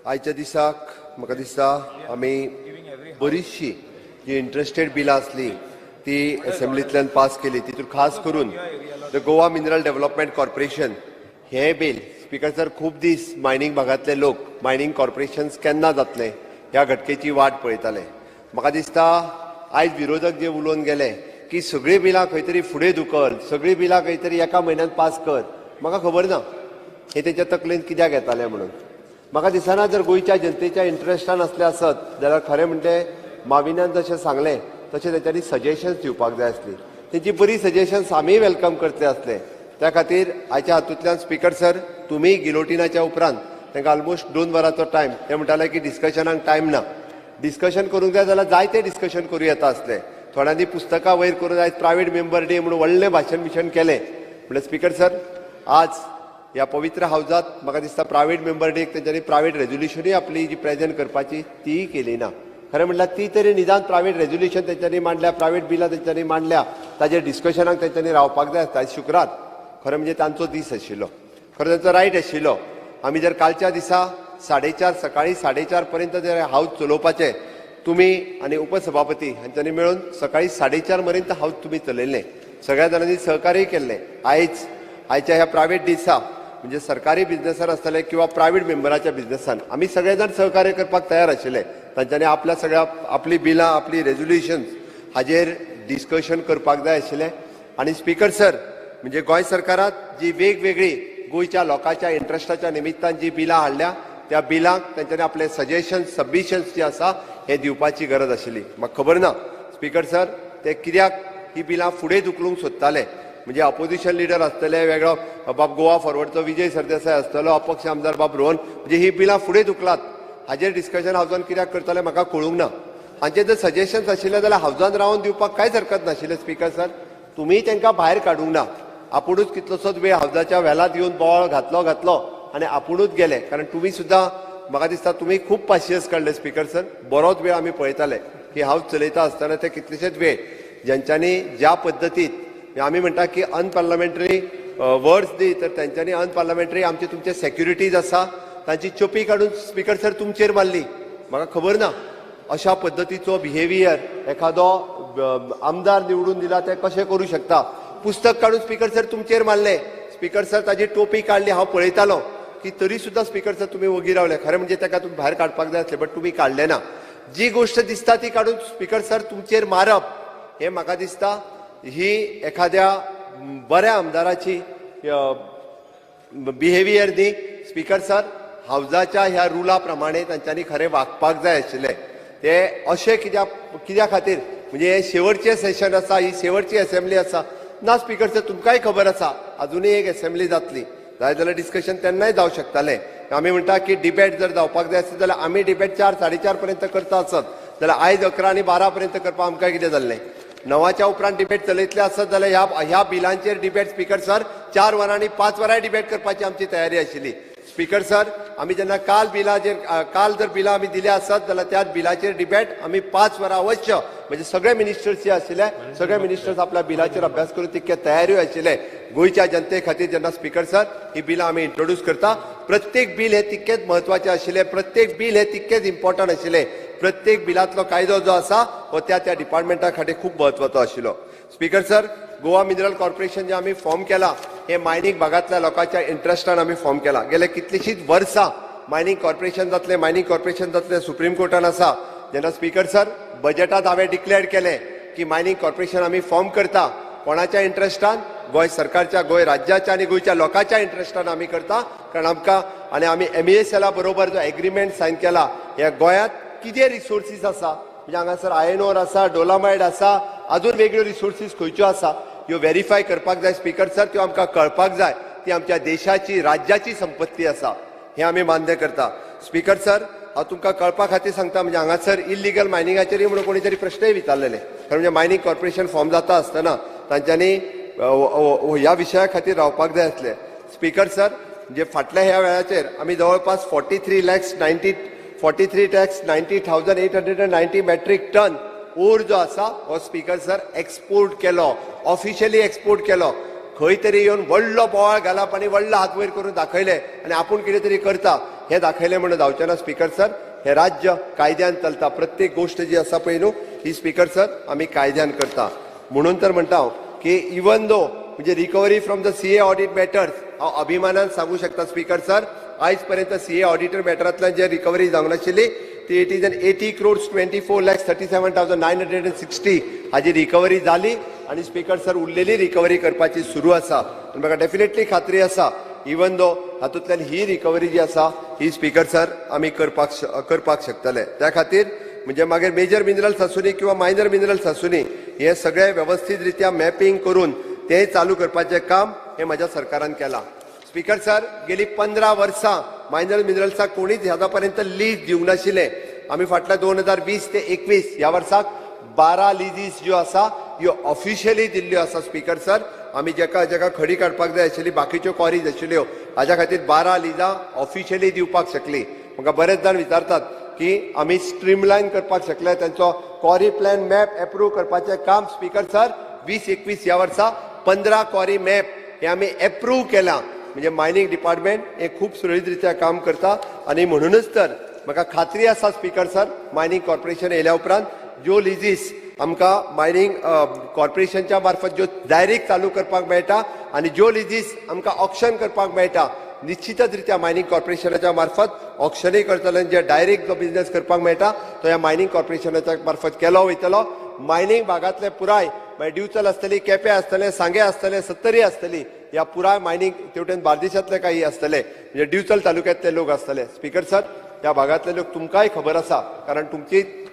आयच्या दिसाक म्हाका दिसता आमी बरीचशी जी इंटरेस्टेड बिलां आसली ती असेंब्लींतल्यान पास केली. तितून खास करून the Goa mineral development corporation हे बिल स्पीकर सर खूब दीस मायनिंग भागांतले लोक मायनिंग कॉर्पोरेशन्स केन्ना जातले ह्या घटकेची वाट पळयताले. म्हाका दिसता आयज विरोधक जे उलोवन गेले की सगळीं बिलां खंय तरी फुडें धुकल, सगळीं बिलां खंय तरी एका म्हयन्यात पास कर. म्हाका खबर ना हे तेंच्या तकलेंत कित्याक येतालें म्हणून. म्हाका दिसना जर गोंयच्या जनतेच्या इंट्रस्टान असले आसत जाल्यार खरें म्हणजे माविनान जशें सांगलें तशें तेंच्यांनी सजेशन्स दिवपाक जाय आसली. तेंची बरी सजेशन्स आमी वेलकम करतले आसले. त्या खातीर आयच्या हातूंतल्यान स्पीकर सर तुमी गिलोटिनाच्या उपरांत तांकां ऑलमोस्ट 2 वरांचो टायम ते म्हणटाले की डिस्कशनाक टायम ना. डिस्कशन करूंक जाय जाल्यार जायते डिस्कशन करूं येता आसलें. थोड्यांनी पुस्तकां वयर करून आयज प्रायवेट मेंबर डे म्हणून व्हडलें भाशण बिशण केलें. म्हणल्यार स्पीकर सर आज ह्या पवित्र हावजात म्हाका दिसता प्रायवेट मेंबर डेक तेंच्यांनी प्रायवेट रेजोल्युशनूय आपली जी प्रेजेंट करपाची तीय केली ना. खरें म्हणल्यार ती तरी निदान प्रायवेट रेजोल्युशन तेंच्यांनी मांडल्या, प्रायवेट बिलां तेंच्यांनी मांडल्या, ताजेर डिस्कशनाक तेंच्यांनी रावपाक जाय आसता. शुक्रार खरें म्हणजे तांचो दीस आशिल्लो, खरें तांचो रायट आशिल्लो. आमी जर कालच्या दिसा 4:30 सकाळीं 4:30 पर्यंत जर हावज चलोवपाचें तुमी आनी उपसभापती हांच्यांनी मेळून सकाळीं 4:30 पर्यंत हावज तुमी चलयल्लें. सगळ्या जाणांनी सहकार्य केल्लें. आयच्या ह्या प्रायवेट दिसा म्हणजे सरकारी बिझनेसान आसतले किंवा प्रायवेट मेंबराच्या बिझनेसान आमी सगळे जाण सहकार्य करपाक तयार आशिल्ले. तांच्यांनी आपल्या सगळ्या आपली बिलां आपली रेजोल्युशन्स हाजेर डिस्कशन करपाक जाय आशिल्लें. आनी स्पीकर सर म्हणजे गोंय सरकारात जी वेगवेगळी गोंयच्या लोकांच्या इंट्रस्टाच्या निमित्तान जी बिलां हाडल्या त्या बिलांक तांच्यांनी आपले सजेशन्स सबमिशन्स जे आसा हे दिवपाची गरज आशिल्ली. म्हाका खबर ना स्पीकर सर ते कित्याक ही बिलां फुडें धुकलूंक सोदताले. म्हणजे अपोजिशन लिडर आसतले, वेगळो बाब गोवा फॉरवर्डचो विजय सरदेसाय आसतलो, अपक्ष आमदार बाब रोहन, म्हणजे ही बिलां फुडें धुकलात हाजेर डिस्कशन हावजान कित्याक करताले म्हाका कळूंक ना. हांचे जर सजेशन्स आशिल्ले जाल्यार हावजान रावन दिवपाक कांयच हरकत नाशिल्लें. स्पीकर सर तुमी तांकां भायर काडूंक ना. आपुणूच कितलोसोच वेळ हावजाच्या वेलांत येवन बोवाळ घातलो आनी आपुणूच गेले. कारण तुमी सुद्दां म्हाका दिसता तुमी खूब पाशियस काडले स्पीकर सर. बरोच वेळ आमी पळयताले की हावज चलयता आसतना ते कितलेशेच वेळ ज्यांच्यांनी ज्या पद्दतीन आमी म्हणटा की अनपार्लमेंटरी वर्ड्स दी तर तेंच्यांनी अनपार्लमेंटरी आमचे तुमचे सेक्युरिटीज आसा तांची चोपी काडून स्पीकर सर तुमचेर मारली. म्हाका खबर ना अशा पद्दतीचो बिहेवियर एखादो आमदार निवडून दिला ते कशें करूं शकता. पुस्तक काडून स्पीकर सर तुमचेर मारले. स्पीकर सर ताजी टोपी काडली. हांव पळयतालो की तरी सुद्दां स्पीकर सर तुमी वगी रावले. खरें म्हणजे ताका तुमी भायर काडपाक जाय आसलें बट तुमी काडले ना. जी गोश्ट दिसता ती काडून स्पीकर सर तुमचेर मारप हें म्हाका दिसता ही एखाद्या बऱ्या आमदाराची बिहेवियर न्ही. स्पीकर सर हावजाच्या ह्या रुला प्रमाणे तांच्यांनी खरें वागपाक जाय आशिल्लें. ते अशें कित्या खातीर म्हणजे हे शेवटचें सेशन आसा, ही शेवटची असेंब्ली आसा ना. स्पीकर सर तुमकांय खबर आसा अजुनूय एक असेंब्ली जातली जाय जाल्यार डिस्कशन तेन्नाय जावं शकतालें. आमी म्हणटा की डिबेट जर जावपाक जाय आसत जाल्यार आमी डिबेट 4-4:30 पर्यंत करता आसत जाल्यार आयज 11 आनी 12 पर्यंत करपाक आमकां कितें जाल्लें. 9च्या उपरांत डिबेट चलयतले आसत जाल्यार ह्या बिलांचेर डिबेट स्पीकर सर 4 वरांनी 5 वरांय डिबेट करपाची आमची तयारी आशिल्ली. स्पीकर सर आमी जेन्ना काल जर बिलां आमी दिल्या आसत जाल्यार त्या बिलाचेर डिबेट आमी 5 वरां अवश्य म्हणजे सगळे मिनिस्टर्स जे आशिल्ले सगळे मिनिस्टर्स आपल्या बिलाचेर अभ्यास करून तितके तयारी आशिल्ले. गोंयच्या जनते खातीर जेन्ना स्पीकर सर ही बिलां आमी इंट्रोड्यूस करता प्रत्येक बील हे तितकेच म्हत्वाचें आशिल्लें. प्रत्येक बील हे तितकेच इम्पॉर्टंट आशिल्लें. प्रत्येक बिलांतलो कायदो जो आसा हो त्या डिपार्टमेंटा खातीर खूब म्हत्वाचो आशिल्लो. Speaker sir Goa mineral corporation जे आमी फॉर्म केला हे मायनिंग भागांतल्या लोकांच्या इंट्रस्टान आमी फॉर्म केला. गेले कितलीशींच वर्सां मायनिंग कॉर्पोरेशन जातलें सुप्रीम कोर्टान आसा. जेन्ना स्पीकर सर बजेटांत हांवें डिक्लेअर केलें की मायनिंग कॉर्पोरेशन आमी फॉर्म करता कोणाच्या इंट्रस्टान गोंय सरकारच्या गोंय राज्याच्या आनी गोंयच्या लोकांच्या इंट्रस्टान आमी करता. कारण आमकां आनी आमी MESL बरोबर जो एग्रीमेंट सायन केला ह्या गोंयांत कितें रिसोर्सीस आसा म्हणजे हांगासर आयर्न ओर आसा, डोलामायड आसा, अजून वेगळ्यो रिसोर्सीस खंयच्यो आसा ह्यो व्हेरीफाय करपाक जाय स्पीकर सर. त्यो आमकां कळपाक जाय ती आमच्या देशाची राज्याची संपत्ती आसा हें आमी मान्य करता. स्पीकर सर हांव तुमकां कळपा खातीर सांगता म्हणजे हांगासर इल्लिगल मायनिंगाचेरय म्हणून कोणी तरी प्रश्नय विचारलेले. कारण म्हणजे मायनिंग कॉर्पोरेशन फॉर्म जाता आसतना तांच्यांनी ह्या विशया खातीर रावपाक जाय आसलें. स्पीकर सर म्हणजे फाटल्या ह्या वेळाचेर आमी जवळपास 43,90,890 मेट्रीक टन ओर जो आसा हो स्पीकर सर एक्सपोर्ट केलो, ऑफिशियली एक्सपोर्ट केलो. खंय तरी येवन व्हडलो बोवाळ घालप आनी व्हडलो हात वयर करून दाखयले आनी आपूण कितें तरी करता हे दाखयलें म्हणून जावचें ना स्पीकर सर. हे राज्य कायद्यान चलता. प्रत्येक गोष्ट जी आसा पळय न्हू ही स्पीकर सर आमी कायद्यान करता. म्हणून तर म्हणटा हांव की इवन दो म्हणजे recovery from the CA audit matters हांव अभिमानान सांगू शकता स्पीकर सर. आयज पर्यंत सीए ऑडिटर मॅटरांतल्यान जे रिकवरी जावंक नाशिल्ली ती it is an 80 crores 24,37,960 Haji recovery जाली आणि स्पीकर सर उरलेली रिकवरी करपाची सुरू आसा. म्हाका डेफिनेटली खात्री आसा इवन दो हातूंतल्यान ही रिकवरी जी आसा ही स्पीकर सर आमी करपाक शकतले. त्या खातीर म्हणजे मागीर मेजर मिनरल्स आसूनी किंवा मायनर मिनरल्स आसूनी हे सगळे व्यवस्थीत रित्या मॅपिंग करून ते चालू करपाचें काम हे म्हज्या सरकारान केलां. स्पीकर सर गेली 15 वर्सां मायनर मिनरल्साक कोणीच ह्या पर्यंत लीज दिवंक नाशिल्ले. आमी फाटल्या 2020 ते 21 ह्या वर्साक 12 लिजीस ज्यो आसा ह्यो ऑफिशियली दिल्ल्यो आसा स्पीकर सर. आमी जेका खडी काडपाक जाय आशिल्ली बाकीच्यो क्वारीज आशिल्ल्यो हाज्या खातीर 12 लिजां ऑफिशियली दिवपाक शकली. म्हाका बरेच जाण विचारतात की आमी स्ट्रीमलायन करपाक शकले त्यांचो क्वारी प्लॅन मॅप एप्रूव करपाचें काम स्पीकर सर 20-21 ह्या वर्सा 15 क्वारी मॅप हे आमी एप्रूव केलां. म्हणजे मायनिंग डिपार्टमेंट हे खूब सुरळीत रित्या काम करता आणि म्हणूनच तर म्हाका खात्री आसा स्पीकर सर मायनिंग कॉर्पोरेशन येयल्या उपरांत ज्यो लिजीस आमकां मायनिंग कॉर्पोरेशनच्या मार्फत ज्यो डायरेक्ट चालू करपाक मेळटा आणि ज्यो लिजीस आमकां ऑक्शन करपाक मेळटा निश्चितच रित्या मायनिंग कॉर्पोरेशनाच्या मार्फत ऑक्शनय करतले. जे डायरेक्ट जो बिझनेस करपाक मेळटा तो ह्या मायनिंग कॉर्पोरेशनाच्या मार्फत केलो वयतलो. मायनिंग भागातले पुराय ड्यूचल आसतली, केपें आसतलें, सांगे आसतलें, सत्तरी आसतली ह्या पुराय मायनिंग तेवटेन बार्देशांतले काही आसतले म्हणजे ड्यूचल तालुक्यांतले लोक आसतले. स्पीकर सर ह्या भागातले लोक तुमकांय खबर आसा कारण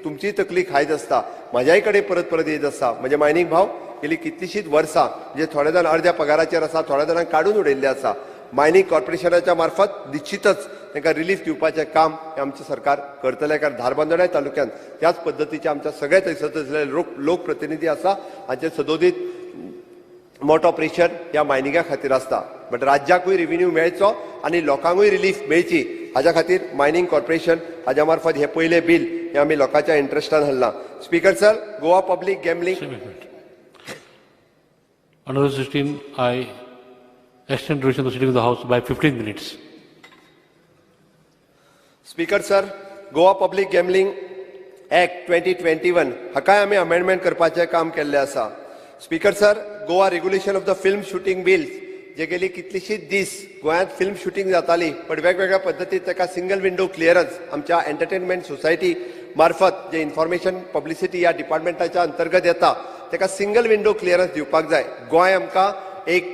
तुमची तकली खायत आसता. म्हाज्याय कडेन परत येत आसा. म्हणजे मायनिंग भाव गेली कितलीशींच वर्सां म्हणजे थोडे जाण अर्ध्या पगाराचेर आसा, थोड्या जाणांक काडून उडयल्ले आसा. मायनिंग कॉर्पोरेशनाच्या मार्फत निश्चितच तांकां रिलीफ दिवपाचें काम हे आमचें सरकार करतलें. कारण धारबांदोड्या तालुक्यांत त्याच पद्दतीचे आमच्या सगळे थंयसरले लोकप्रतिनिधी आसा हांचे सदोदीत मोठो प्रेशर ह्या मायनिंगा खातीर आसता. बट राज्याकूय रेव्हेन्यू मेळचो आणि लोकांकूय रिलीफ मेळची हाज्या खातीर मायनिंग कॉर्पोरेशन हाज्या मार्फत हे पयलें बील हे आमी लोकांच्या इंट्रस्टान हाडलां. Speaker sir Goa public gambling Honourable 16, I extend duration of the sitting of the House by 15 minutes. Speaker sir Goa public gambling act 2021 हाकाय आमी अमेंडमेंट करपाचें काम केल्लें आसा. Speaker sir Goa regulation of the film shooting bills जे गेली कितलीशींच दीस गोंयांत फिल्म शूटिंग जाताली पण वेगवेगळ्या पद्दतीन ताका सिंगल विंडो क्लियरन्स आमच्या एंटरटेनमेंट सोसायटी मार्फत जे इन्फॉर्मेशन पब्लिसिटी ह्या डिपार्टमेंटाच्या अंतर्गत येता ताका सिंगल विंडो क्लियरन्स दिवपाक जाय. गोंय आमकां एक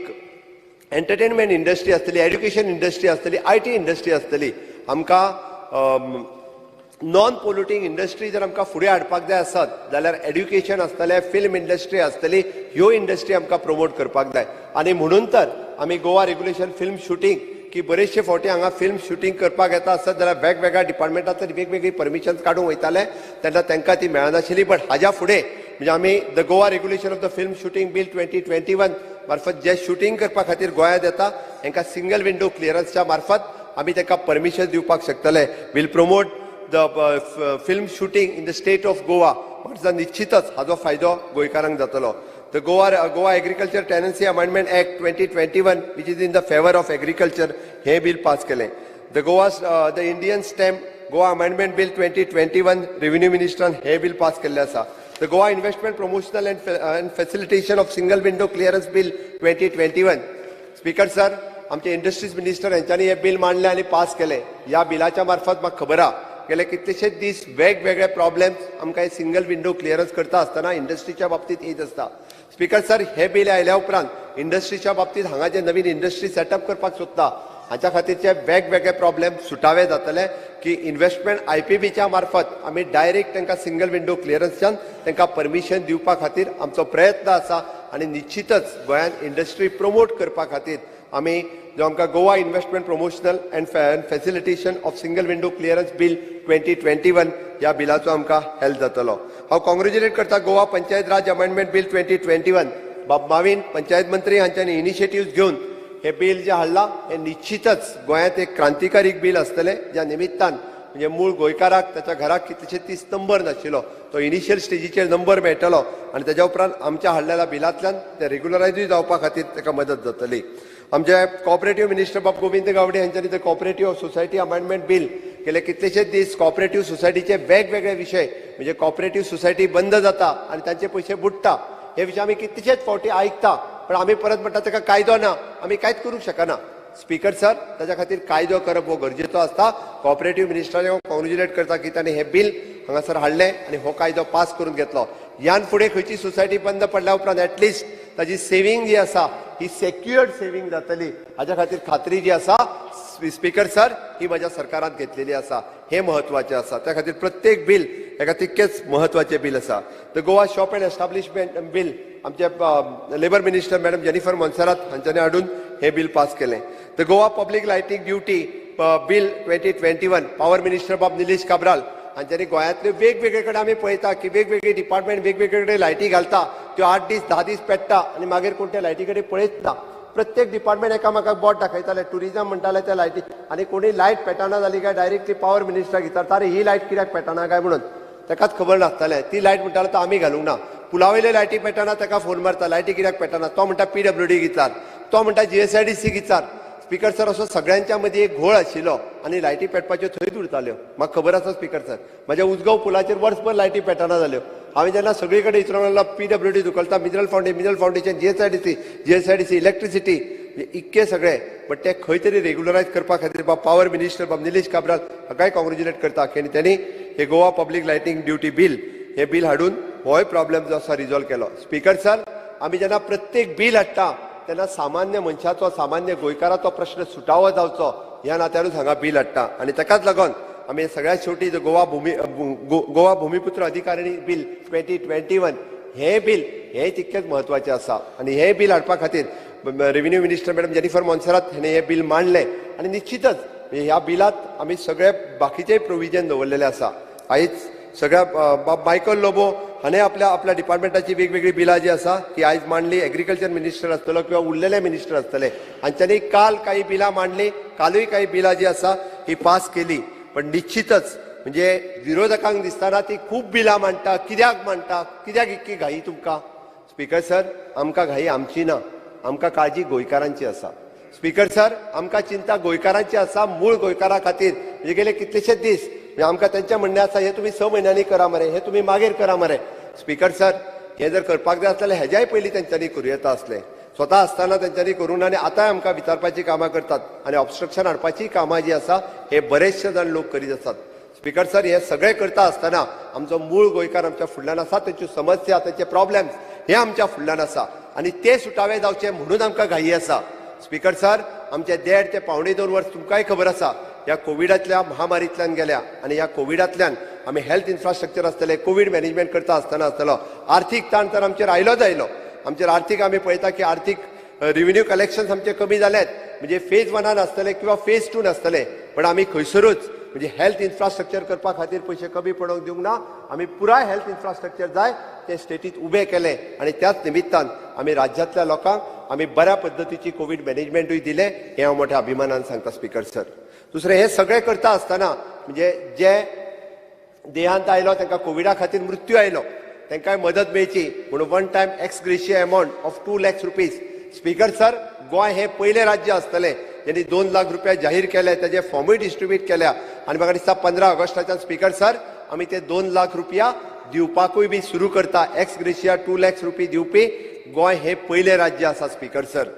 एंटरटेनमेंट इंडस्ट्री आसतली, एड्युकेशन इंडस्ट्री आसतली, IT इंडस्ट्री आसतली. आमकां नॉन पोल्युटींग इंडस्ट्री जर आमकां फुडें हाडपाक जाय आसत जाल्यार एड्युकेशन आसतलें, फिल्म इंडस्ट्री आसतली, ह्यो इंडस्ट्री आमकां प्रमोट करपाक जाय. आनी म्हणून तर आमी गोवा रेग्युलेशन फिल्म शूटिंग की बरेचशे फावटी हांगा फिल्म शूटिंग करपाक येता आसत जाल्यार वेगवेगळ्या डिपार्टमेंटांतल्यान वेगवेगळी परमिशन्स काडूंक वयताले तेन्ना तांकां ती मेळनाशिल्ली. बट हाज्या फुडें म्हणजे आमी the Goa regulation of the film shooting bill 2021 मार्फत जे शूटिंग करपा खातीर गोंयांत येता तांकां सिंगल विंडो क्लियरन्सच्या मार्फत आमी तांकां परमिशन दिवपाक शकतले. Will promote the film shooting in the state of Goa. म्हटल्यार निश्चितच हाजो फायदो गोंयकारांक जातलो. The Goa agriculture tenancy amendment act 2021 which is in the favour of agriculture हे बिल पास केलें. The Indian stamp Goa amendment bill 2021 revenue मिनिस्टरान हे बिल पास केल्लें आसा. The Goa investment promotional and facilitation of single window clearance bill 2021. Speaker sir आमचे industries minister हांच्यांनी हे bill मांडलें आनी पास केलें. ह्या बिलाच्या मार्फत म्हाका खबर आहा गेले कितलेशेच दीस वेगवेगळे प्रॉब्लेम्स आमकां हे सिंगल विंडो क्लियरन्स करता आसतना इंडस्ट्रीच्या बाबतींत येत आसता. स्पीकर सर हे बिल आयल्या उपरांत इंडस्ट्रीच्या बाबतींत हांगा जे नवीन इंडस्ट्री सेटअप करपाक सोदता हाच्या खातीरचे वेगवेगळे प्रॉब्लेम सुटावे जातले की इन्व्हेस्टमेंट IPBच्या मार्फत आमी डायरेक्ट तांकां सिंगल विंडो क्लियरन्सच्यान तांकां परमिशन दिवपा खातीर आमचो प्रयत्न आसा. आनी निश्चितच गोंयांत इंडस्ट्री प्रमोट करपा खातीर आमी जो आमकां Goa investment promotional and facilitation of single window clearance bill 2021 ह्या बिलाचो आमकां हेल्प जातलो. हांव कॉंग्रॅच्युलेट करता गोवा पंचायत राज अमेंडमेंट बिल 2021. बाबमावीन पंचायत मंत्री हांच्यांनी इनिशिएटिव्ह घेवन हे बिल जे हाडलां हे निश्चितच गोंयांत एक क्रांतिकारीक बिल आसतलें ज्या निमित्तान म्हणजे मूळ गोंयकाराक ताच्या घराक कितलेशे 30 नंबर नाशिल्लो तो इनिशियल स्टेजीचेर नंबर मेळटलो आनी ताच्या उपरांत आमच्या हाडलेल्या बिलांतल्यान ते रेग्युलरायजूय जावपा खातीर ताका मदत जातली. आमचे कॉपरेटिव्ह मिनिस्टर बाब गोविंद गावडे हांच्यांनी ते कॉपरेटिव्ह सोसायटी अमेंडमेंट बिल गेले कितलेशेच दीस कॉपरेटिव्ह सोसायटीचे वेगवेगळे विषय म्हणजे कॉपरेटिव्ह सोसायटी बंद जाता आणि तांचे पयशे बुडटा हे विशय आम्ही कितलेशेच फावटी आयकता पण आम्ही परत म्हणटा ताका कायदो ना आम्ही कांयच करूंक शकना स्पीकर सर ताच्या खातीर कायदो करप हो गरजेचो आसता कॉपरेटिव्ह मिनिस्टराक हांव कॉंग्रेच्युलेट करता की ताणें हें बिल हांगासर हाडलें आनी हो कायदो पास करून घेतलो ह्यान फुडें खंयची सोसायटी बंद पडल्या उपरांत एटलिस्ट ताजी सेविंग जी आसा ही सेक्युअर्ड सेविंग जातली हाच्या खातीर खात्री जी आसा स्पीकर सर ही माझ्या सरकारान घेतलेली आसा हे महत्वाचे आसा त्या खातीर प्रत्येक बिल हेका तितकेच महत्वाचे बिल आसा the Goa shop and establishment bill आमचे labour minister madam Jennifer Monserrate हांच्यांनी हाडून हे बिल पास केलें the Goa public lighting duty bill 2021 power minister बाब निलेश काब्राल हांच्यांनी गोंयांतले वेगवेगळे कडेन आमी पळयता की वेगवेगळे डिपार्टमेंट वेगवेगळे कडेन लायटी घालता त्यो 8 दीस 10 दीस पेट्टा आनी मागीर कोण त्या लायटी कडेन पळयत ना प्रत्येक डिपार्टमेंट एकामेकाक बोट दाखयताले टुरिजम म्हणटाले त्या लायटी आनी कोणी लायट पेटना जाली काय डायरेक्टली पॉवर मिनिस्टराक विचारता अरे ही लायट कित्याक पेटना काय म्हणून ताकाच खबर नासतालें ती लायट म्हणटालो तो आमी घालूंक ना पुलावयले लायटी पेटना ताका फोन मारता लायटी कित्याक पेटना तो म्हणटा PWD विचार तो म्हणटा GSIDC विचार स्पीकर सर असो सगळ्यांच्या मध्ये एक घोळ आशिल्लो आणि लायटी पेटपाच्यो थंयच उरताल्यो म्हाका खबर आसा स्पीकर सर म्हाज्या उजगांव पुलाचेर वर्सभर लायटी पेटना जाल्यो हांवें जेन्ना सगळे कडेन विचारूंक लागलो PWD धुकलता मिनरल फाउंडेशन GSIDC इलेक्ट्रिसिटी इतके सगळे बट ते खंय तरी रेग्युलरायज करपा खातीर बाब पॉवर मिनिस्टर बाब निलेश काब्राल हाकाय कॉंग्रेच्युलेट करता की त्यांनी हे Goa public lighting duty bill हे बिल हाडून होय प्रॉब्लेम जो आसा रिजॉल्व केलो स्पीकर सर आमी जेन्ना प्रत्येक बिल हाडटा तेन्ना सामान्य मनशाचो सामान्य गोंयकाराचो प्रश्न सुटावो जावचो ह्या नात्यानूच हांगा बिल हाडटा आनी ताकाच लागून आमी सगळ्यात शेवटी गोवा भूमिपुत्र अधिकारिणी बिल 2021 हे बिल हे तितकेच महत्वाचे आसा आनी हे बिल हाडपा खातीर revenue minister madam Jennifer Monserrate हाणें हे बिल मांडलें आनी निश्चितच ह्या बिलांत आमी सगळे बाकीचे प्रोविजन दवरलेले आसा आयज सगळ्या बाब मायकल लोबो हाणें आपल्या डिपार्टमेंटाची वेगवेगळी बिलां जी आसा ती आयज मांडली एग्रीकल्चर मिनिस्टर आसतलो किंवा उरलेले मिनिस्टर आसतले हांच्यांनी काल काही बिलां मांडली कालूय काही बिलां जी आसा ही पास केली पण निश्चितच म्हणजे विरोधकांक दिसताना ती खूब बिलां मांडटा कित्याक इतकी घाई तुमकां स्पीकर सर आमकां घाई आमची ना आमकां काळजी गोंयकारांची आसा स्पीकर सर आमकां चिंता गोंयकारांची आसा मूळ गोंयकारा खातीर म्हणजे गेले कितलेशेच दीस आमकां त्यांचे म्हणणें आसा हे तुम्ही 6 म्हयन्यांनी करा मरे हे तुम्ही मागीर करा मरे स्पीकर सर हे जर करपाक जाय आसलें हेज्याय पयलीं तेंच्यांनी करूं येता आसलें स्वता आसतना तेंच्यांनी करूं ना आनी आतांय आमकां विचारपाची कामां करतात आनी ऑब्स्ट्रक्शन हाडपाची कामां जी आसा हे बरेचशे जाण लोक करीत आसात स्पीकर सर हे सगळे करता आसतना आमचो मूळ गोंयकार आमच्या फुडल्यान आसा तेंच्यो समस्या तेंचे प्रॉब्लेम्स हे आमच्या फुडल्यान आसा आनी ते सुटावे जावचे म्हणून आमकां घाई आसा स्पीकर सर आमचे 1.5 ते 2.5 वर्स तुमकांय खबर आसा या कोविडातल्या महामारींतल्यान गेल्या आणि या कोविडातल्यान आमी हेल्थ इन्फ्रास्ट्रक्चर आसतले कोविड मॅनेजमेंट करता आसतना आसतलो आर्थीक ताण तर आमचेर आयलोच आयलो आमचेर आर्थीक आमी पळयता की आर्थीक रेव्हेन्यू कलेक्शन्स आमचे कमी जालेत म्हणजे फेज 1 आसतले किंवा फेज 2 आसतले पण आमी खंयसरूच म्हणजे हेल्थ इन्फ्रास्ट्रक्चर करपा खातीर पयशे कमी पडोवंक दिवंक ना आमी पुराय हेल्थ इन्फ्रास्ट्रक्चर जाय ते स्टेटीत उबे केले आणि त्याच निमित्तान आमी राज्यातल्या लोकांक आमी बऱ्या पद्धतीची कोविड मॅनेजमेंटूय दिले हे हांव मोठ्या अभिमानान सांगता स्पीकर सर दुसरे हे सगळे करता आसतना म्हणजे जे देहांत आयलो तांकां कोविडा खातीर मृत्यू आयलो तांकांय मदत मेळची म्हणून 1 time x gratia amount of 2 lakh rupees speaker sir Goa हे पयले राज्य आसतले ज्यांनी 2 लाख रुपया जाहीर केले त्याचे फॉर्मूय डिस्ट्रीब्यूट केल्या आणि म्हाका दिसता 15 ऑगस्टाच्यान स्पीकर सर आमी ते 2 लाख रुपया दिवपाकूय बी सुरू करता एक्स ग्रेशिया 2 लाख रुपये दिवपी गोंय हे पयले राज्य आसा स्पीकर सर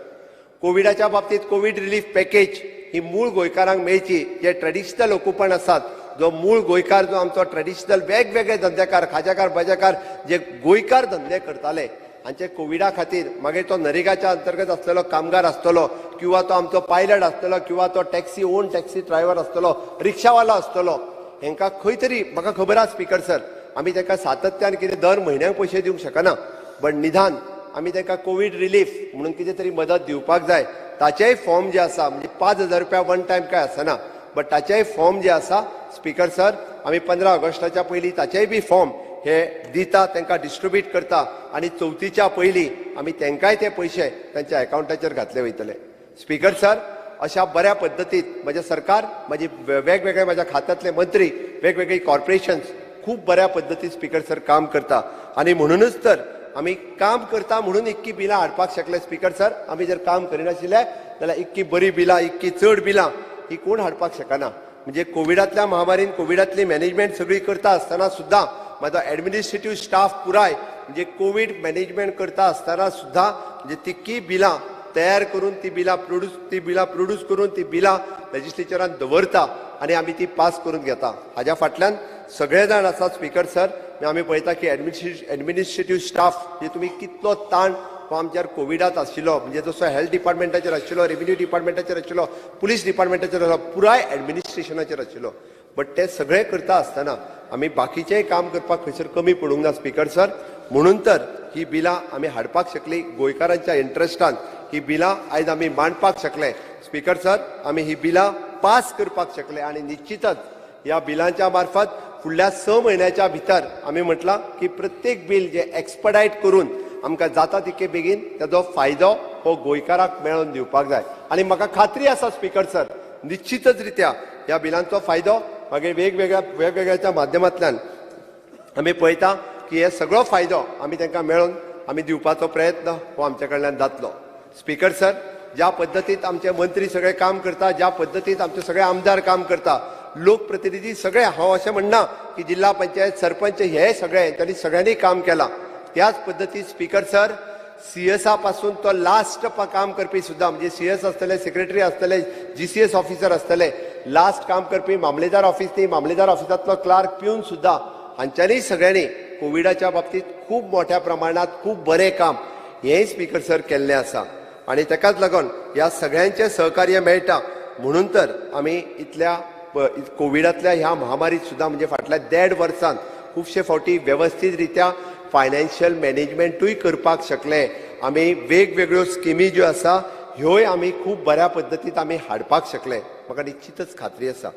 कोविडाच्या बाबतीत कोविड रिलीफ पॅकेज ही मूळ गोंयकारांक मेळची जे ट्रेडिशनल ऑक्युपंट आसात जो मूळ गोंयकार जो आमचो ट्रेडिशनल वेगवेगळे धंदेकार खाजेकार बजेकार जे गोंयकार धंदे करताले हांचे कोविडा खातीर मागीर तो नरेगाच्या अंतर्गत आसलेलो कामगार आसतलो किंवा तो आमचो पायलट आसतलो किंवा तो टॅक्सी ड्रायव्हर आसतलो रिक्षावालो आसतलो हांकां खंय तरी म्हाका खबर आसा स्पीकर सर आमी तांकां सातत्यान कितें दर म्हयन्याक पयशे दिवंक शकना बट निदान आमी तांकां कोविड रिलीफ म्हणून कितें तरी मदत दिवपाक जाय ताचेय फॉर्म जे आसा म्हणजे 5,000 रुपया 1 टायम काय आसना बट ताचेय फॉर्म जे आसा स्पीकर सर आमी 15 ऑगस्टाच्या पयलीं ताचेय बी फॉर्म हे दिता तांकां डिस्ट्रीब्यूट करता आणि 4थीच्या पयलीं आमी तांकांय ते पयशे तांच्या अकाउंटाचेर घातले वयतले स्पीकर सर अशा बऱ्या पद्दतीत म्हजें सरकार म्हजी वेगवेगळे म्हज्या खात्यांतले मंत्री वेगवेगळी कॉर्पोरेशन्स खूब बऱ्या पद्दतीन स्पीकर सर काम करता आणि म्हणूनच तर आमी काम करता म्हणून इतकी बिलां हाडपाक शकले स्पीकर सर. आमी जर काम करिनाशिल्ले जाल्यार इतकी बरी बिलां इतकी चड बिलां ही कोण हाडपाक शकना. म्हणजे कोविडांतल्या महामारीन कोविडांतली मॅनेजमेंट सगळी करता आसतना सुद्दां माझा एडमिनिस्ट्रेटिव्ह स्टाफ पुराय म्हणजे कोविड मॅनेजमेंट करता आसतना सुद्दां म्हणजे तितकी बिलां तयार करून ती बिलां प्रोड्यूस करून ती बिलां लेजिस्लेचरान दवरता आनी आमी ती पास करून घेता. हाज्या फाटल्यान सगळे जाण आसा स्पीकर सर. आमी पळयता की एडमिनिस्ट्रेटिव्ह स्टाफ म्हणजे तुमी कितलो ताण हो आमच्यार कोविडांत आशिल्लो म्हणजे जसो हेल्थ डिपार्टमेंटाचेर आशिल्लो, रेव्हेन्यू डिपार्टमेंटाचेर आशिल्लो, पुलीस डिपार्टमेंटाचेर आशिल्लो, पुराय एडमिनिस्ट्रेशनाचेर आशिल्लो. बट ते सगळे करता आसतना आमी बाकीचेय काम करपाक खंयसर कमी पडूंक ना स्पीकर सर. म्हणून तर ही बिलां आमी हाडपाक शकली गोंयकारांच्या इंट्रस्टान. ही बिलां आयज आमी मांडपाक शकले स्पीकर सर. आमी ही बिलां पास करपाक शकले आनी निश्चितच ह्या बिलांच्या मार्फत फुडल्या 6 म्हयन्याच्या भितर आमी म्हटलां की प्रत्येक बील जे एक्सपडायट करून आमकां जाता तितके बेगीन ताजो फायदो हो गोंयकाराक मेळोवन दिवपाक जाय. आनी म्हाका खात्री आसा स्पीकर सर निश्चितच रित्या ह्या बिलांचो फायदो मागीर वेगवेगळ्या माध्यमांतल्यान आमी पळयता की हे सगळो फायदो आमी तांकां मेळोवन आमी दिवपाचो प्रयत्न हो आमच्या कडल्यान जातलो. स्पीकर सर, ज्या पद्दतीत आमचे मंत्री सगळे काम करता, ज्या पद्दतीत आमचे सगळे आमदार काम करता, लोकप्रतिनिधी सगळे, हांव अशें म्हणना की जिल्हा पंचायत सरपंच हे सगळे त्यांनी सगळ्यांनी काम केलां. त्याच पद्दतीत स्पीकर सर सीएसा पासून तो लास्ट काम करपी सुद्दां म्हणजे सीएस आसतले, सेक्रेटरी आसतले, जीसीएस ऑफिसर आसतले, लास्ट काम करपी मामलेदार ऑफिस मामलेदार ऑफिसांतलो क्लार्क पिवन सुद्दां हांच्यांनी सगळ्यांनी कोविडाच्या बाबतीत खूब मोठ्या प्रमाणात खूब बरें काम हेंय स्पीकर सर केल्लें आसा. आनी ताकाच लागून ह्या सगळ्यांचें सहकार्य मेळटा म्हणून तर आमी इतल्या कोविडांतल्या ह्या महामारीत सुद्दां म्हणजे फाटल्या 1.5 वर्सांत खुबशे फावटी वेवस्थीत रित्या फायनान्शियल मॅनेजमेंटूय करपाक शकले. आमी वेगवेगळ्यो स्किमी ज्यो आसा ह्योय आमी खूब बऱ्या पद्दतीत आमी हाडपाक शकले. म्हाका निश्चितच खात्री आसा.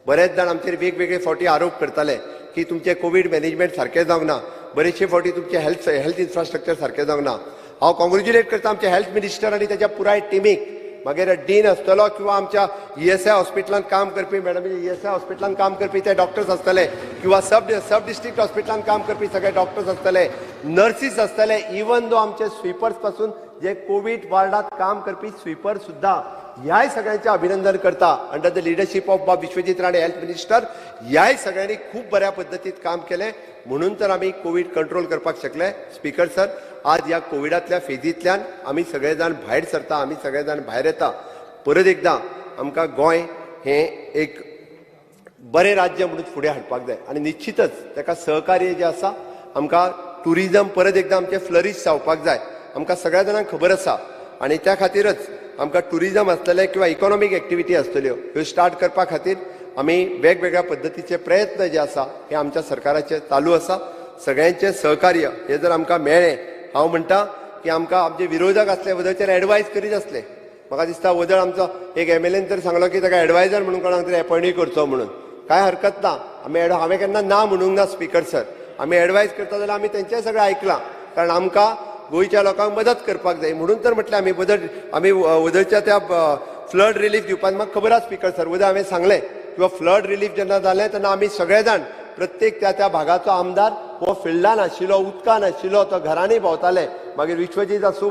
बरेच जाण आमचेर वेगवेगळे फावटी आरोप करताले की तुमचे कोविड मॅनेजमेंट सारकें जावंक ना, बरेचशे फावटी तुमचे हेल्थ इन्फ्रास्ट्रक्चर सारकें जावंक ना. हांव कॉंग्रेच्युलेट करता आमचे हेल्थ मिनिस्टर आनी ताच्या पुराय टिमीक. मागीर डीन आसतलो किंवा आमच्या ESI हॉस्पिटलांत काम करपी मॅडम ESI हॉस्पिटलांत काम करपी ते डॉक्टर्स आसतले किंवा सब डिस्ट्रिक्ट हॉस्पिटलांत काम करपी सगळे डॉक्टर्स आसतले, नर्सीस आसतले, इवन दो आमचे स्वीपर्स पासून जे कोविड वार्डात काम करपी स्वीपर सुद्दां ह्याय सगळ्यांचे अभिनंदन करता. Under the leadership of Vishwajit Rane health minister ह्याय सगळ्यांनी खूब बऱ्या पद्दतीत काम केलें म्हणून तर आमी कोविड कंट्रोल करपाक शकले. स्पीकर सर, आज ह्या कोविडांतल्या फेजींतल्यान आमी सगळे जाण भायर सरता, आमी सगळे जाण भायर येता. परत एकदां आमकां गोंय हें एक बरें राज्य म्हणून फुडें हाडपाक जाय आनी निश्चितच ताका सहकार्य जें आसा आमकां टुरिजम परत एकदां आमचें फ्लरीश जावपाक जाय. आमकां सगळ्या जाणांक खबर आसा आनी त्या खातीरच आमकां टुरिजम आसतलें किंवा इकॉनॉमीक एक्टिविटी आसतल्यो ह्यो स्टार्ट करपा खातीर आमी वेगवेगळ्या पद्दतीचे प्रयत्न जे आसा हे आमच्या सरकाराचे चालू आसा. सगळ्यांचें सहकार्य हे जर आमकां मेळ्ळें, हांव म्हणटा की आमकां आमचे विरोधक आसले वदळचेर एडवायज करीत आसले. म्हाका दिसता वदळ आमचो एक MLAन तर सांगलो की ताका एडवायजर म्हणून कोणाक तरी अपॉयंट करचो म्हणून. कांय हरकत ना. हांवें केन्ना ना म्हणूंक ना स्पीकर सर. आमी एडवायज करता जाल्यार आमी तेंचें सगळें आयकलां कारण आमकां गोंयच्या लोकांक मदत करपाक जाय म्हणून तर म्हटलें आमी वदळच्या त्या फ्लड रिलीफ दिवपाक म्हाका खबर आसा स्पीकर सर. वदळ हांवें सांगलें किंवा फ्लड रिलीफ जेन्ना जालें तेन्ना आमी सगळे जाण प्रत्येक त्या भागाचो आमदार हो फिल्डान आशिल्लो, उदकान आशिल्लो, तो घरांनी भोंवताले. मागीर विश्वजीत आसूं,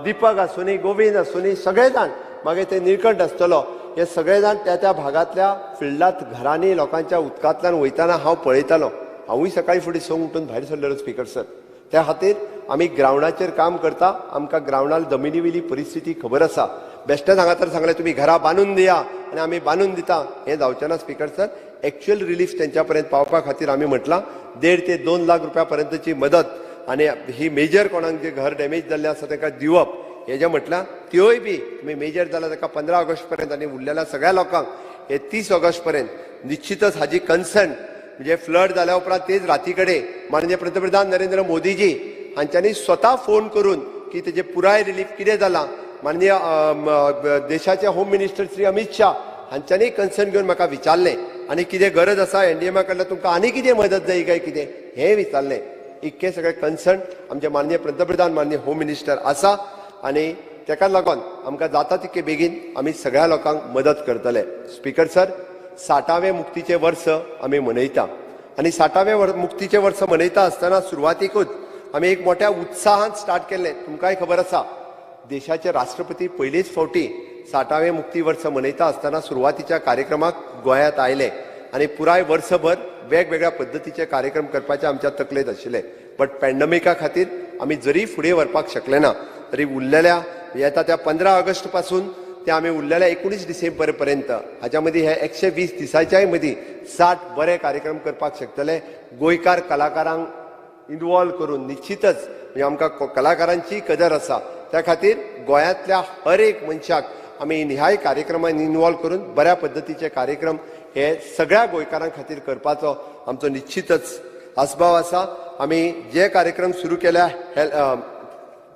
दिपक आसूं, गोविंद आसूं, सगळे जाण, मागीर ते निळकंठ आसतलो, हे सगळे जाण त्या भागांतल्या फिल्डांत घरांनी लोकांच्या उदकांतल्यान वयताना हांव पळयतालो. हांवूय सकाळी फुडें संक उठून भायर सरलेलो स्पीकर सर. त्या खातीर आमी ग्रावंडाचेर काम करता. आमकां ग्रावंडार जमिनी वयली परिस्थिती खबर आसा. बेश्टेच हांगा तर सांगलें तुमी घरां बांदून दिया आनी आमी बांदून दिता, हें जावचें ना स्पीकर सर. एक्च्युअल रिलीफ तेंच्या पर्यंत पावपा खातीर आमी म्हटलां 1.5 ते 2 लाख रुपया पर्यंतची मदत आनी ही मेजर कोणाक जे घर डॅमेज जाल्लें आसा ताका दिवप हें जें म्हटलां त्योय बी तुमी मेजर जाला ताका 15 ऑगस्ट पर्यंत आनी उरलेल्या सगळ्या लोकांक हे 30 ऑगस्ट पर्यंत निश्चितच हाजी कन्सर्न म्हणजे फ्लड जाल्या उपरांत तेच राती कडेन माननीय पंतप्रधान नरेंद्र मोदीजी हांच्यांनी स्वता फोन करून की तेजे पुराय रिलीफ कितें जालां माननीय देशाचे होम मिनिस्टर श्री अमित शाह हांच्यांनी कन्सर्न घेवन म्हाका विचारलें आनी कितें गरज आसा NDMA कडल्यान तुमकां आनी कितें मदत जाय काय कितें हें विचारलें. इतके सगळे कन्सर्न आमचे माननीय पंतप्रधान माननीय होम मिनिस्टर आसा आनी ताका लागून आमकां जाता तितके बेगीन आमी सगळ्या लोकांक मदत करतले. स्पीकर सर, 60वें मुक्तीचें वर्स आमी मनयता आनी 60वें मुक्तीचें वर्स मनयता आसतना सुरवातीकूच आमी एक मोठ्या उत्साहान स्टार्ट केल्लें. तुमकांय खबर आसा देशाचे राष्ट्रपती पयलीच फावटी 60वें मुक्ती वर्स मनयता आसतना सुरवातीच्या कार्यक्रमाक गोंयांत आयले आनी पुराय वर्सभर वेगवेगळ्या पद्धतीचे कार्यक्रम करपाचे आमच्या तकलेंत आशिल्ले. बट पॅन्डेमिका खातीर आमी जरी फुडें व्हरपाक शकले ना तरी उरलेल्या येता त्या 15 ऑगस्ट पासून ते आमी उरलेल्या 19 डिसेंबर पर्यंत हाच्या मदीं हे 120 दिसांच्याय मदीं 60 बरे कार्यक्रम करपाक शकतले. गोंयकार कलाकारांक इन्वॉल्व करून निश्चितच म्हणजे आमकां कलाकारांची कदर आसा त्या खातीर गोंयांतल्या हर एक मनशाक आमी ह्याय कार्यक्रमांत इन्वॉल्व करून बऱ्या पद्धतीचे कार्यक्रम हे सगळ्या गोंयकारां खातीर करपाचो आमचो निश्चितच आस्पाव आसा. आमी जे कार्यक्रम सुरू केल्या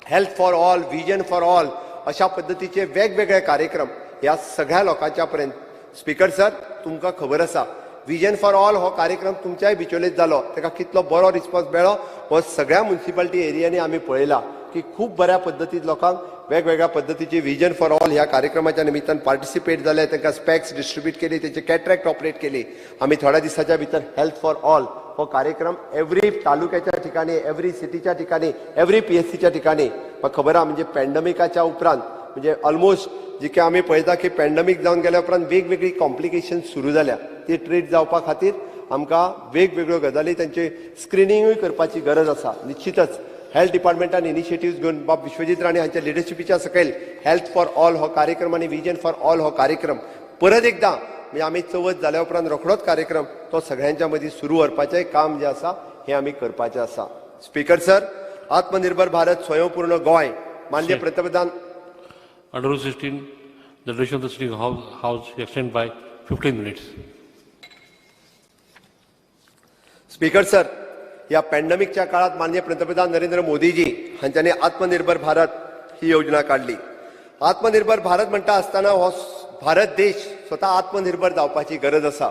health for all, vision for all अशा पद्धतीचे वेगवेगळे कार्यक्रम ह्या सगळ्या लोकांच्या पर्यंत. स्पीकर सर, तुमकां खबर आसा विजन फॉर ऑल हो कार्यक्रम तुमच्याय बिचोलेत जालो, ताका कितलो बरो रिस्पॉन्स मेळ्ळो हो सगळ्या म्युनिसिपालिटी एरियांनी आमी पळयला की खूब बऱ्या पद्धतीन लोकांक वेगवेगळ्या पद्धतीची विजन फॉर ऑल ह्या कार्यक्रमाच्या निमित्तान पार्टिसिपेट जाले, तांकां स्पॅक्स डिस्ट्रीब्यूट केली, तेचे कॅट्रॅक्ट ऑपरेट केली. आमी थोड्या दिसाच्या भितर हेल्थ फॉर ऑल हो कार्यक्रम एव्हरी तालुक्याच्या ठिकाणी, एव्हरी सिटीच्या ठिकाणी, एव्हरी PSCच्या ठिकाणी म्हाका खबर आहा म्हणजे पॅन्डेमिकाच्या उपरांत म्हणजे ऑलमोस्ट जी की आमी पळयता की पॅन्डेमिक जावन गेल्या उपरांत वेगवेगळी कॉम्प्लिकेशन सुरू जाल्या ती ट्रीट जावपा खातीर आमकां वेगवेगळ्यो गजाली तांचे स्क्रिनिंगूय करपाची गरज आसा. निश्चितच हेल्थ डिपार्टमेंटान इनिशिएटिव्स घेवन बाब विश्वजीत राणे हांच्या लिडरशिपीच्या सकयल हेल्थ फॉर ऑल हो कार्यक्रम आनी विजन फॉर ऑल हो कार्यक्रम परत एकदां म्हणजे आमी चवथ जाल्या उपरांत रोखडोच कार्यक्रम तो सगळ्यांच्या मदीं सुरू व्हरपाचें काम जें आसा हें आमी करपाचें आसा. स्पीकर सर, आत्मनिर्भर भारत स्वयंपूर्ण गोंय माननीय पंतप्रधान Under Rule 16, the duration of the sitting house extended by 15 minutes. Speaker sir, या पॅन्डेमिकच्या काळात माननीय पंतप्रधान नरेंद्र मोदीजी हांच्यांनी आत्मनिर्भर भारत ही योजना काढली. आत्मनिर्भर भारत म्हणटा आसतना हो भारत देश स्वता आत्मनिर्भर जावपाची गरज आसा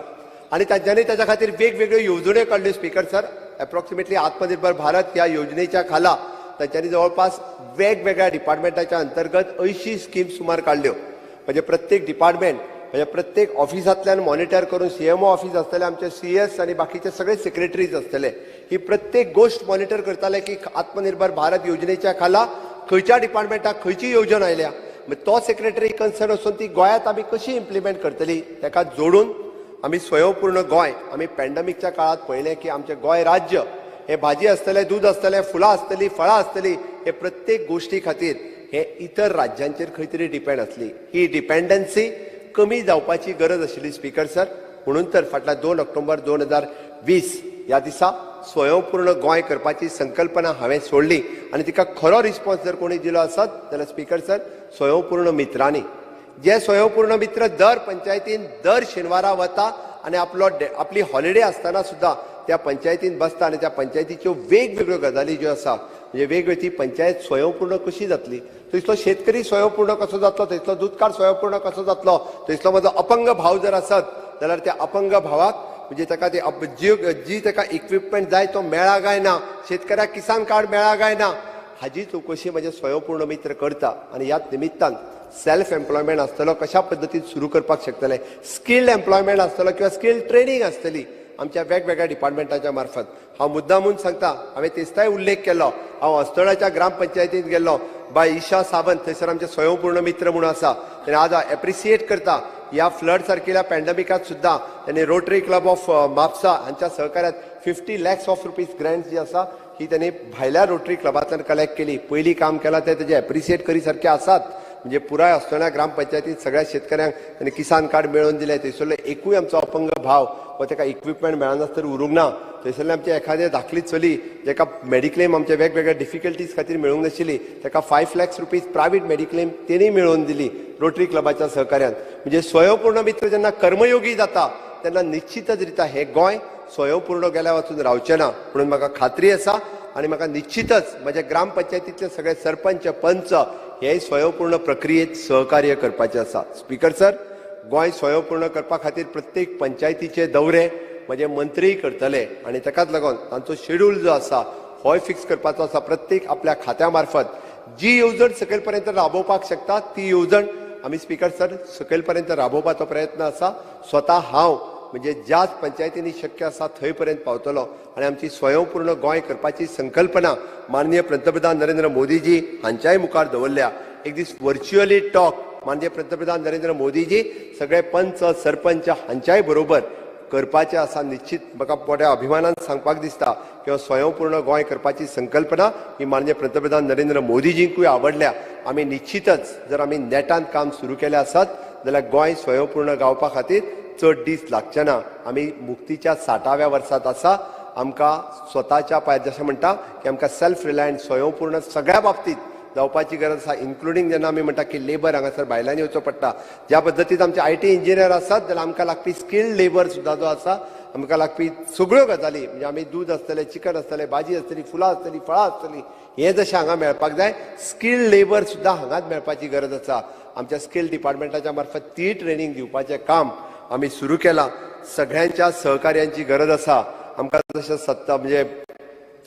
आणि तांच्यांनी ताच्या खातीर वेगवेगळ्यो येवजण्यो काडल्यो. स्पीकर सर, अप्रॉक्सिमेटली आत्मनिर्भर भारत ह्या योजनेच्या खाला तांच्यांनी जवळपास वेगवेगळ्या डिपार्टमेंटाच्या अंतर्गत 80 स्कीम्स सुमार काडल्यो. म्हणजे प्रत्येक डिपार्टमेंट म्हणजे प्रत्येक ऑफिसांतल्यान मॉनिटर करून CMO ऑफिस आसतले, आमचे CS आणि बाकीचे सगळे सेक्रेटरीज आसतले, ही प्रत्येक गोष्ट मॉनिटर करताले की आत्मनिर्भर भारत योजनेच्या खाला खंयच्या डिपार्टमेंटाक खंयची येवजण आयल्या, तो सेक्रेटरी कन्सर्न वचून ती गोंयांत आमी कशी इम्प्लिमेंट करतली ताका जोडून आमी स्वयंपूर्ण गोंय आमी पॅन्डेमिकच्या काळात पळयलें की आमचें गोंय राज्य हे भाजी आसतले, दूध आसतलें, फुलां आसतलीं, फळां आसतलीं, हे प्रत्येक गोष्टी खातीर हे इतर राज्यांचेर खंय तरी डिपेंड आसली. ही डिपेंडन्सी कमी जावपाची गरज आशिल्ली. स्पीकर सर, म्हणून तर फाटल्या 2 ऑक्टोबर 2020 ह्या दिसा स्वयंपूर्ण गोंय करपाची संकल्पना हांवें सोडली आनी तिका खरो रिस्पॉन्स जर कोणी दिलो आसत जाल्यार स्पीकर सर स्वयंपूर्ण मित्रांनी, जे स्वयंपूर्ण मित्र दर पंचायतीन दर शेनवारा वता आनी आपली हॉलिडे आसतना सुद्धा त्या पंचायतीन बसता आनी त्या पंचायतीच्यो वेगवेगळ्यो गजाली ज्यो आसा म्हणजे वेगवेगळी ती पंचायत स्वयंपूर्ण कशी जातली, थंयसलो शेतकरी स्वयंपूर्ण कसो जातलो, थंयसलो दूधकार स्वयंपूर्ण कसो जातलो, थंयसलो म्हजो अपंग भाव जर आसत जाल्यार त्या अपंग भावाक म्हणजे ताका जी ताका इक्विपमेंट जाय तो मेळा काय ना, शेतकऱ्याक किसान कार्ड मेळा काय ना, हाजी चवकशी म्हणजे स्वयंपूर्ण मित्र करता. आणि ह्याच निमित्तान सेल्फ एम्प्लॉयमेंट आसतलो कशा पद्दतीन सुरू करपाक शकतले, स्किल्ड एम्प्लॉयमेंट आसतलो किंवा स्किल्ड ट्रेनिंग आसतली आमच्या वेगवेगळ्या डिपार्टमेंटाच्या मार्फत. हांव मुद्दामून सांगता, हांवें तेस्ताय उल्लेख केलो, हांव अस्तोळाच्या ग्रामपंचायतींत गेल्लो, बाय ईशा सावंत थंयसर आमचे स्वयंपूर्ण मित्र म्हणून आसा, तेणें आज एप्रिसिएट करता ह्या फ्लड सारकिल्या पॅन्डेमिकात सुद्धा त्यांनी रोटरी क्लब ऑफ म्हापसा हांच्या सहकार्यात 50 lakhs of rupees ग्रँट्स जी आसा ही त्यांनी भायल्या रोटरी क्लबांतल्यान कलेक्ट केली. पयलीं काम केलां ते तेजे एप्रिसिएट करी सारखे आसात. म्हणजे पुराय अस्तोळ्या ग्रामपंचायतींत सगळ्या शेतकऱ्यांक त्यांनी किसान कार्ड मेळोवन दिले. थंयसरलो एकूय आमचो अपंग भाव वा ताका इक्विपमेंट मेळनासतना उरूंक ना, थंयसरले आमचे एखादे धाकली चली जेका मेडिक्लेम आमच्या वेगवेगळ्या डिफिकल्टीज खातीर मेळूंक नाशिल्ली ताका 5 lakhs rupees प्रायवेट मेडिक्लेम तेणी मेळोवन दिली रोटरी क्लबाच्या सहकार्यान. म्हणजे स्वयंपूर्ण मित्र जेन्ना कर्मयोगी जाता तेन्ना निश्चितच रित्या हे गोंय स्वयंपूर्ण गेल्या वचून रावचें ना म्हणून म्हाका खात्री आसा. आणि म्हाका निश्चितच म्हज्या ग्रामपंचायतींतले सगळे सरपंच पंच हे स्वयंपूर्ण प्रक्रियेत सहकार्य करपाचे आसा. स्पीकर सर, गोंय स्वयंपूर्ण करपा खातीर प्रत्येक पंचायतीचे दौरे म्हणजे मंत्री करतले आणि ताकाच लागून तांचो शेड्यूल जो आसा होय फिक्स करपाचो आसा. प्रत्येक आपल्या खात्या मार्फत जी येवजण सकयल पर्यंत राबोवपाक शकता ती येवजण आमी स्पीकर सर सकयल पर्यंत राबोवपाचो प्रयत्न आसा. स्वता हांव म्हणजे ज्या पंचायतींनी शक्य आसा थंय पर्यंत पावतलो आनी आमची स्वयंपूर्ण गोंय करपाची संकल्पना माननीय पंतप्रधान नरेंद्र मोदीजी हांच्याय मुखार दवरल्या. एक दीस व्हर्च्युअली टॉक माननीय पंतप्रधान नरेंद्र मोदीजी सगळे पंच सरपंच हांच्याय बरोबर करपाचें आसा. निश्चित म्हाका मोठ्या अभिमानान सांगपाक दिसता की स्वयंपूर्ण गोंय करपाची संकल्पना ही माननीय पंतप्रधान नरेंद्र मोदीजींकूय आवडल्या. आमी निश्चितच जर आमी नेटान काम सुरू केलें आसत जाल्यार गोंय स्वयंपूर्ण गावपा खातीर चड दीस लागचे ना. आमी मुक्तीच्या 60व्या वर्सांत आसा. आमकां स्वताच्या पांयार जशें म्हणटा की आमकां सेल्फ रिलायंट स्वयंपूर्ण सगळ्या बाबतींत जावपाची गरज आसा. इन्क्लुडींग जेन्ना आमी म्हणटा की लेबर हांगासर बायलांनी वचचो पडटा. ज्या पद्दतीन आमचे IT इंजिनियर आसात जाल्यार आमकां लागपी स्किल्ड लेबर सुद्दां जो आसा आमकां लागपी सगळ्यो गजाली म्हणजे आमी दूद आसतलें, चिकन आसतलें, भाजी आसतली, फुलां आसतली, फळां आसतली, हें जशें हांगा मेळपाक जाय स्किल्ड लेबर सुद्दां हांगाच मेळपाची गरज आसा. आमच्या स्किल डिपार्टमेंटाच्या मार्फत ती ट्रेनिंग दिवपाचें काम आमी सुरू केलां. सगळ्यांच्या सहकार्यांची गरज आसा. आमकां जशें सत्ता म्हणजे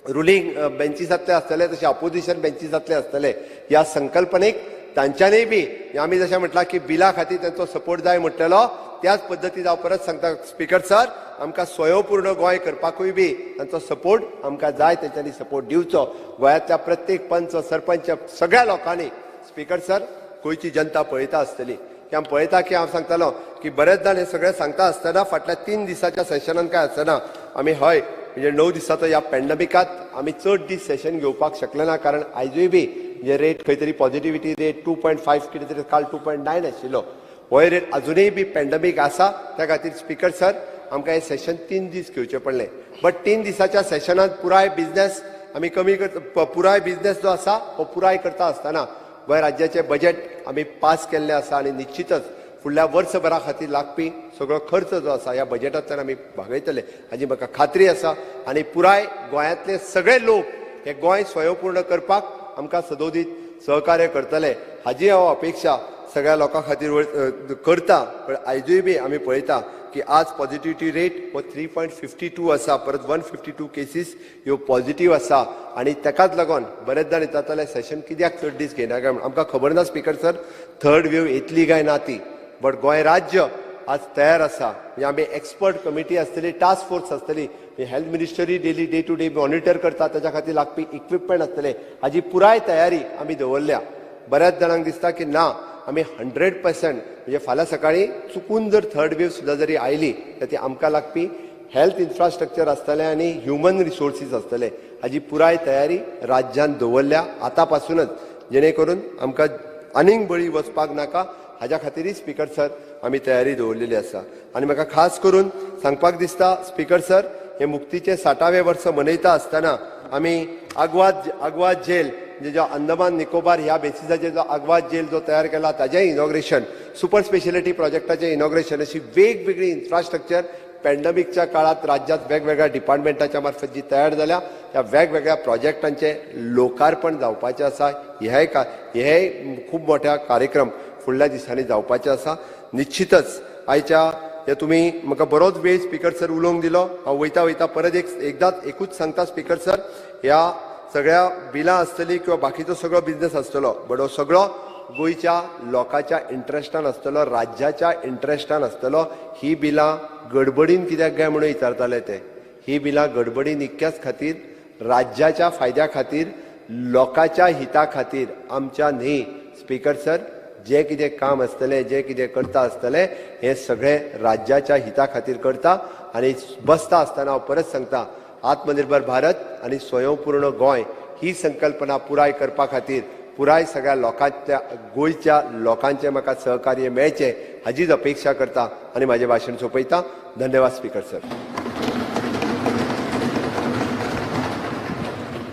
रुलींग बेंचीसांतले आसतले तशें अपोजिशन बेंचीसांतले आसतले. ह्या संकल्पनेक तांच्यांनी बी आमी जशें म्हटलां की बिला खातीर तांचो सपोर्ट जाय म्हटलेलो त्याच पद्दतीन हांव परत सांगता स्पीकर सर आमकां स्वयंपूर्ण गोंय करपाकूय बी तांचो सपोर्ट आमकां जाय. तांच्यांनी सपोर्ट दिवचो. गोंयांतल्या प्रत्येक पंच सरपंच सगळ्या लोकांनी स्पीकर सर गोंयची जनता पळयता आसतली की आमी पळयता की हांव सांगतालो की बरेच जाण हे सगळें सांगता आसतना फाटल्या 3 दिसाच्या सेशनान काय आसतना आमी हय म्हणजे 9 दिसाचो ह्या पॅन्डेमिकांत आमी चड दीस सेशन घेवपाक शकले ना. कारण आयजूय बी म्हणजे रेट खंय तरी पॉझिटिव्हिटी रेट 2.5 कितें तरी काल 2.9 आशिल्लो. हो रेट अजुनूय बी पॅन्डेमिक आसा. त्या खातीर स्पीकर सर आमकां हे सेशन 3 दीस घेवचें पडलें. बट 3 दिसाच्या सेशनांत पुराय बिझनेस आमी कमी करता. पुराय बिझनेस जो आसा हो पुराय करता आसतना गोंय राज्याचें बजेट आमी पास केल्लें आसा आनी निश्चितच फुडल्या वर्सभरा खातीर लागपी सगळो खर्च जो आसा ह्या बजेटांतल्यान आमी भागयतले हाची म्हाका खात्री आसा. आनी पुराय गोंयांतले सगळे लोक हे गोंय स्वयंपूर्ण करपाक आमकां सदोदीत सहकार्य करतले हाची हांव अपेक्षा सगळ्या लोकां खातीर करता. पण आयजूय बी आमी पळयता की आज पॉझिटिव्हिटी रेट हो 3.52 आसा. परत 152 केसीस ह्यो पॉझिटिव्ह आसा. आनी ताकाच लागून बरेच जाण येताले सेशन कित्याक चड दीस घेयना काय आमकां खबर ना स्पीकर सर थर्ड वेव येतली काय ना ती. बट गोंय राज्य आज तयार आसा. म्हणजे आमी एक्सपर्ट कमिटी आसतली, टास्क फोर्स आसतली, health ministry daily day to day monitor करता ताच्या खातीर लागपी इक्विपमेंट आसतले हाजी पुराय तयारी आमी दवरल्या. बऱ्याच जाणांक दिसता की ना आमी 100% म्हणजे फाल्यां सकाळी चुकून जर थर्ड वेव सुद्दां जरी आयली तर ती आमकां लागपी हेल्थ इन्फ्रास्ट्रक्चर आसतलें आनी ह्युमन रिसोर्सीस आसतले हाजी पुराय तयारी राज्यान दवरल्या आतां पासूनच जेणे करून आमकां आनीक बळी वचपाक नाका हाज्या खातीरय स्पीकर सर आमी तयारी दवरलेली आसा. आनी म्हाका खास करून सांगपाक दिसता स्पीकर सर हे मुक्तीचे 60वें वर्स मनयता आसतना आमी आग्वाद जेल म्हणजे जो अंदमान निकोबार ह्या बेसिसाचेर जो आग्वाद जेल जो तयार केला ताचें इनॉग्रेशन, सुपर स्पेशलिटी प्रोजेक्टाचें इनॉग्रेशन अशी वेगवेगळी इन्फ्रास्ट्रक्चर पॅन्डेमिकच्या काळात राज्यात वेगवेगळ्या डिपार्टमेंटाच्या मार्फत जी तयार जाल्या त्या वेगवेगळ्या प्रोजेक्टांचे लोकार्पण जावपाचें आसा. हे खूब मोठ्या कार्यक्रम फुडल्या दिसांनी जावपाचे आसा. निश्चितच आयच्या हे तुमी म्हाका बरोच वेळ स्पीकर सर उलोवंक दिलो. हांव वयता परत एकूच सांगता स्पीकर सर ह्या सगळ्या बिलां आसतली किंवा बाकीचो सगळो बिझनेस आसतलो बट हो सगळो गोंयच्या लोकांच्या इंट्रस्टान आसतलो, राज्याच्या इंट्रस्टान आसतलो. ही बिलां गडबडीन कित्याक काय म्हणून विचारताले ते. ही बिलां गडबडीन इतक्याच खातीर राज्याच्या फायद्या खातीर लोकांच्या हिता खातीर आमच्या न्ही स्पीकर सर जे कितें काम आसतलें जे कितें करता आसतलें हें सगळें राज्याच्या हिता खातीर करता. आनी बसता आसतना हांव परत सांगता आत्मनिर्भर भारत आनी स्वयंपूर्ण गोंय ही संकल्पना पुराय करपा खातीर पुराय सगळ्या लोकांच्या गोंयच्या लोकांचे म्हाका सहकार्य मेळचें हाचीच अपेक्षा करता आनी म्हाजें भाशण सोंपयता. धन्यवाद स्पीकर सर.